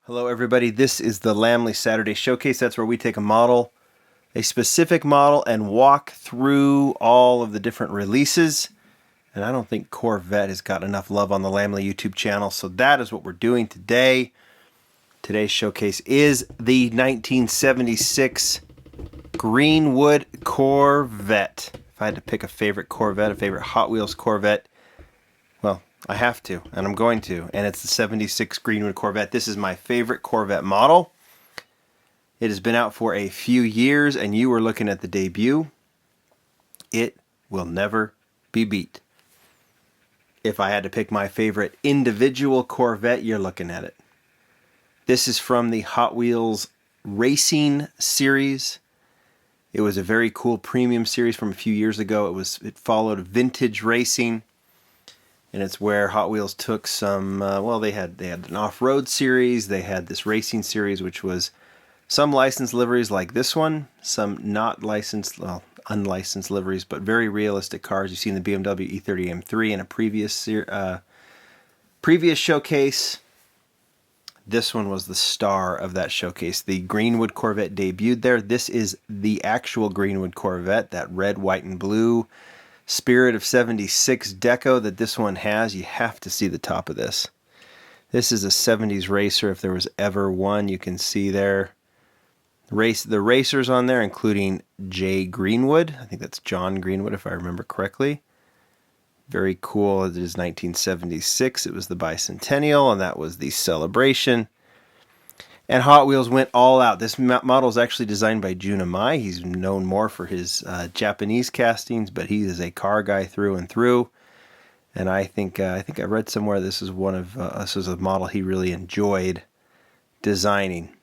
Hello everybody, this is the Lamley Saturday Showcase. That's where we take a model, a specific model, and walk through all of the different releases. And I don't think Corvette has got enough love on the Lamley YouTube channel, so that is what we're doing today. Today's showcase is the 1976 Greenwood Corvette. If I had to pick a favorite Corvette, a favorite Hot Wheels Corvette, well, I have to, and I'm going to, and it's the 76 Greenwood Corvette. This is my favorite Corvette model. It has been out for a few years, and you were looking at the debut. It will never be beat. If I had to pick my favorite individual Corvette, you're looking at it. This is from the Hot Wheels Racing series. It was a very cool premium series from a few years ago. It followed vintage racing. And it's where Hot Wheels took some, they had an off-road series, they had this racing series, which was some licensed liveries like this one, some not licensed, unlicensed liveries, but very realistic cars. You've seen the BMW E30 M3 in a previous showcase. This one was the star of that showcase. The Greenwood Corvette debuted there. This is the actual Greenwood Corvette, that red, white, and blue Spirit of 76 deco that this one has. You have to see the top of this. This is a 70s racer if there was ever one. You can see there the racers on there, including Jay Greenwood. I think that's John Greenwood if I remember correctly. Very cool. It is 1976. It was the bicentennial, and that was the celebration. And Hot Wheels went all out. This model is actually designed by Jun Amai. He's known more for his Japanese castings, but he is a car guy through and through. And I think I read somewhere this is this is a model he really enjoyed designing.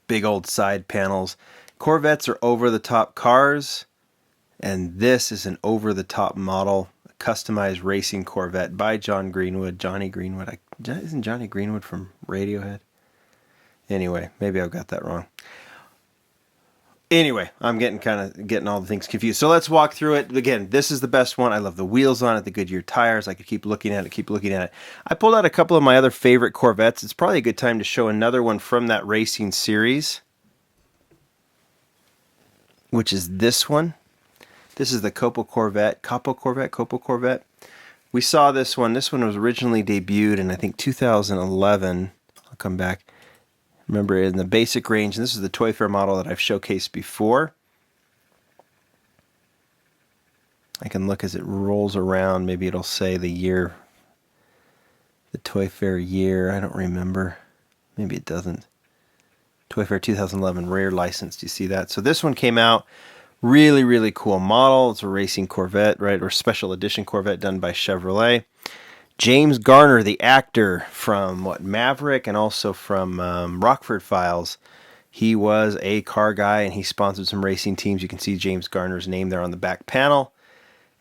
Big old side panels. Corvettes are over-the-top cars, and this is an over-the-top model, a customized racing Corvette by John Greenwood. Johnny Greenwood. Isn't Johnny Greenwood from Radiohead? Anyway, maybe I've got that wrong. Anyway, I'm getting all the things confused. So let's walk through it. Again, this is the best one. I love the wheels on it, the Goodyear tires. I could keep looking at it. I pulled out a couple of my other favorite Corvettes. It's probably a good time to show another one from that racing series, which is this one. This is the Copo Corvette. We saw this one. This one was originally debuted in, I think, 2011. I'll come back. Remember, in the basic range, and this is the Toy Fair model that I've showcased before. I can look as it rolls around. Maybe it'll say the year, the Toy Fair year. I don't remember. Maybe it doesn't. Toy Fair 2011, rare licensed. You see that? So this one came out. Really, really cool model. It's a racing Corvette, right? Or special edition Corvette done by Chevrolet. James Garner, the actor from Maverick and also from Rockford Files, he was a car guy and he sponsored some racing teams. You can see James Garner's name there on the back panel.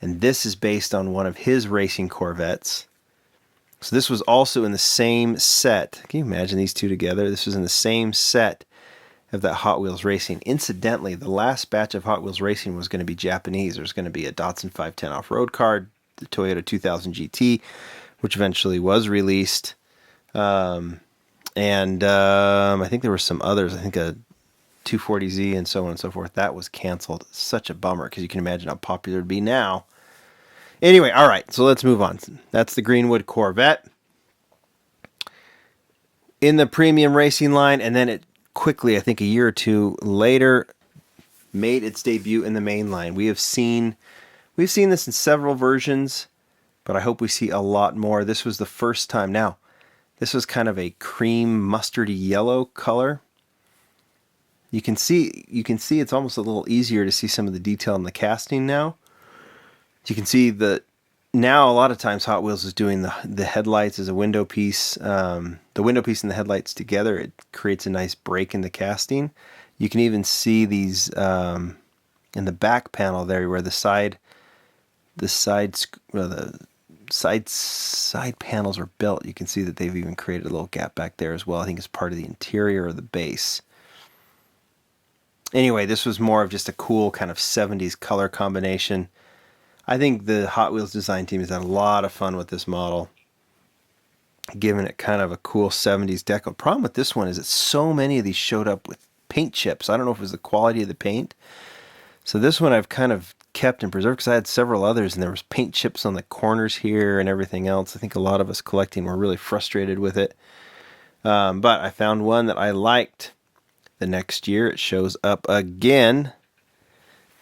And this is based on one of his racing Corvettes. So this was also in the same set. Can you imagine these two together? This was in the same set of that Hot Wheels Racing. Incidentally, the last batch of Hot Wheels Racing was going to be Japanese. There's going to be a Datsun 510 off-road car, the Toyota 2000 GT, which eventually was released. I think there were some others. I think a 240Z and so on and so forth. That was canceled. Such a bummer because you can imagine how popular it would be now. Anyway, all right, so let's move on. That's the Greenwood Corvette in the premium racing line, and then it quickly, I think a year or two later, made its debut in the Mainline. We've seen this in several versions, but I hope we see a lot more. This was the first time. Now, this was kind of a cream mustardy yellow color. You can see it's almost a little easier to see some of the detail in the casting now. You can see that now a lot of times Hot Wheels is doing the headlights as a window piece. The window piece and the headlights together, it creates a nice break in the casting. You can even see these in the back panel there where the side panels are built. You can see that they've even created a little gap back there as well. I think it's part of the interior or the base. Anyway, this was more of just a cool kind of 70s color combination. I think the Hot Wheels design team has had a lot of fun with this model. giving it kind of a cool 70s deco. Problem with this one is that so many of these showed up with paint chips. I don't know if it was the quality of the paint. So this one I've kind of kept and preserved because I had several others and there was paint chips on the corners here and everything else. I think a lot of us collecting were really frustrated with it. But I found one that I liked. The next year it shows up again.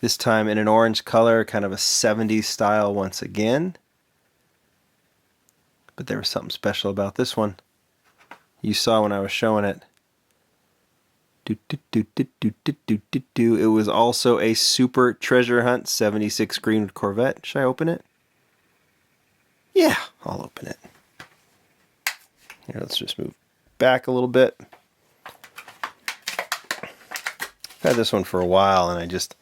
This time in an orange color, kind of a 70s style once again. But there was something special about this one. You saw when I was showing it. It was also a Super Treasure Hunt 76 Greenwood Corvette. Should I open it? Yeah, I'll open it. Here, let's just move back a little bit. I've had this one for a while and I just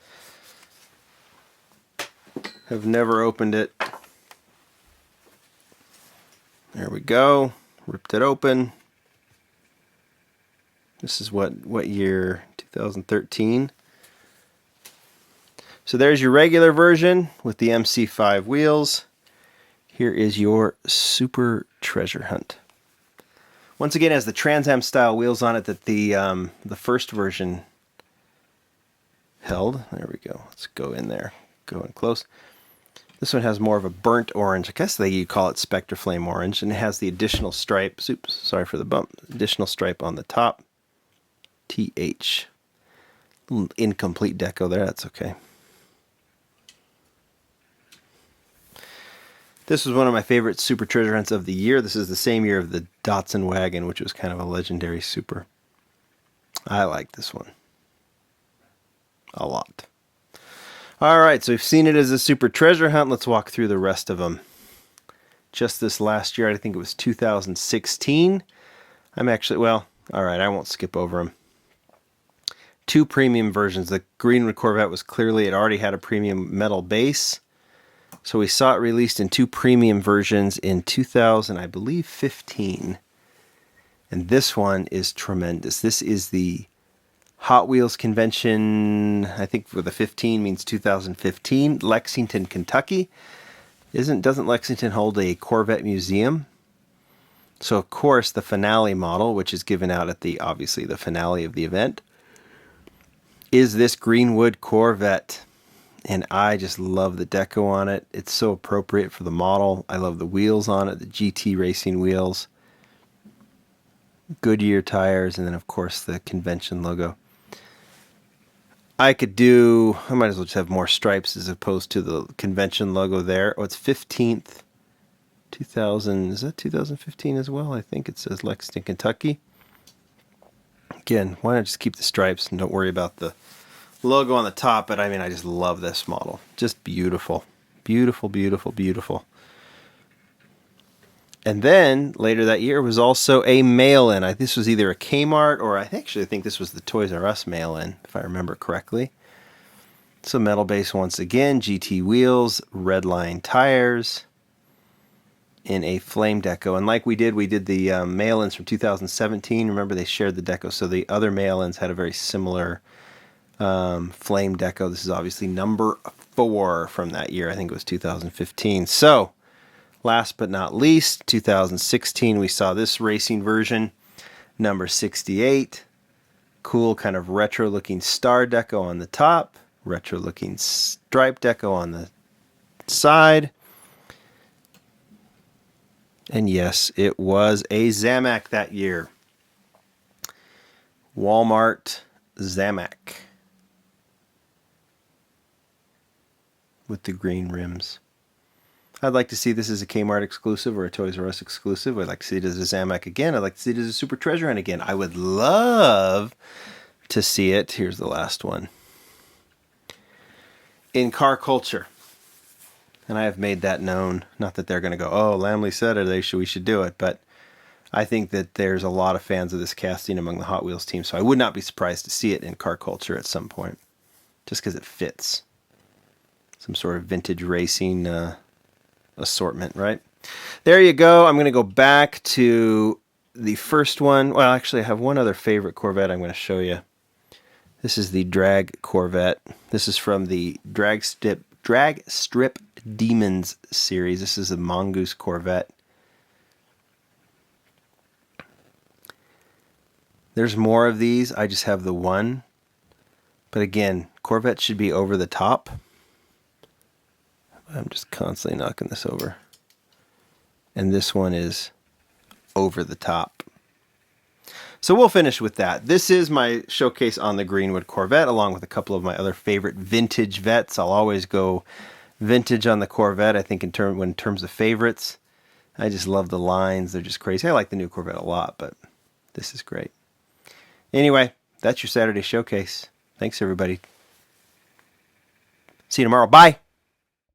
have never opened it. There we go. Ripped it open. This is what year? 2013. So there's your regular version with the MC5 wheels. Here is your Super Treasure Hunt. Once again, it has the Trans Am style wheels on it that the first version held. There we go. Let's go in there. Go in close. This one has more of a burnt orange. I guess you call it Spectre Flame Orange. And it has the additional stripe. Oops, sorry for the bump. Additional stripe on the top. TH. Little incomplete deco there. That's okay. This was one of my favorite Super Treasure Hunts of the year. This is the same year of the Datsun wagon, which was kind of a legendary Super. I like this one a lot. Alright, so we've seen it as a Super Treasure Hunt. Let's walk through the rest of them. Just this last year, I think it was 2016. I'm actually, well, alright, I won't skip over them. 2 premium versions. The Greenwood Corvette was clearly, it already had a premium metal base. So we saw it released in 2 premium versions in 2000, I believe, 15. And this one is tremendous. This is the Hot Wheels convention, I think for the 15 means 2015, Lexington, Kentucky. Doesn't Lexington hold a Corvette museum? So of course the finale model, which is given out at obviously the finale of the event, is this Greenwood Corvette. And I just love the deco on it. It's so appropriate for the model. I love the wheels on it, the GT racing wheels. Goodyear tires, and then of course the convention logo. I might as well just have more stripes as opposed to the convention logo there. Oh, it's 15th, 2000, is that 2015 as well? I think it says Lexington, Kentucky. Again, why not just keep the stripes and don't worry about the logo on the top, but I mean, I just love this model. Just beautiful. Beautiful, beautiful, beautiful. And then, later that year, was also a mail-in. This was either a Kmart or I actually think this was the Toys R Us mail-in, if I remember correctly. So metal base once again, GT wheels, red line tires, in a flame deco. And like we did the mail-ins from 2017. Remember, they shared the deco, so the other mail-ins had a very similar flame deco. This is obviously number 4 from that year. I think it was 2015. So, last but not least, 2016, we saw this racing version, number 68. Cool kind of retro-looking star deco on the top, retro-looking stripe deco on the side. And yes, it was a Zamak that year. Walmart Zamak. With the green rims. I'd like to see this as a Kmart exclusive or a Toys R Us exclusive. I'd like to see it as a Zamak again. I'd like to see it as a Super Treasure Hunt again. I would love to see it. Here's the last one. In car culture. And I have made that known. Not that they're going to go, oh, Lamley said it, we should do it. But I think that there's a lot of fans of this casting among the Hot Wheels team. So I would not be surprised to see it in car culture at some point. Just because it fits. Some sort of vintage racing assortment, right? There you go. I'm going to go back to the first one. Well, actually, I have one other favorite Corvette I'm going to show you. This is the Drag Corvette. This is from the Drag Strip Demons series. This is a Mongoose Corvette. There's more of these. I just have the one. But again, Corvette should be over the top. I'm just constantly knocking this over. And this one is over the top. So we'll finish with that. This is my showcase on the Greenwood Corvette, along with a couple of my other favorite vintage vets. I'll always go vintage on the Corvette, I think, in terms of favorites. I just love the lines. They're just crazy. I like the new Corvette a lot, but this is great. Anyway, that's your Saturday showcase. Thanks, everybody. See you tomorrow. Bye.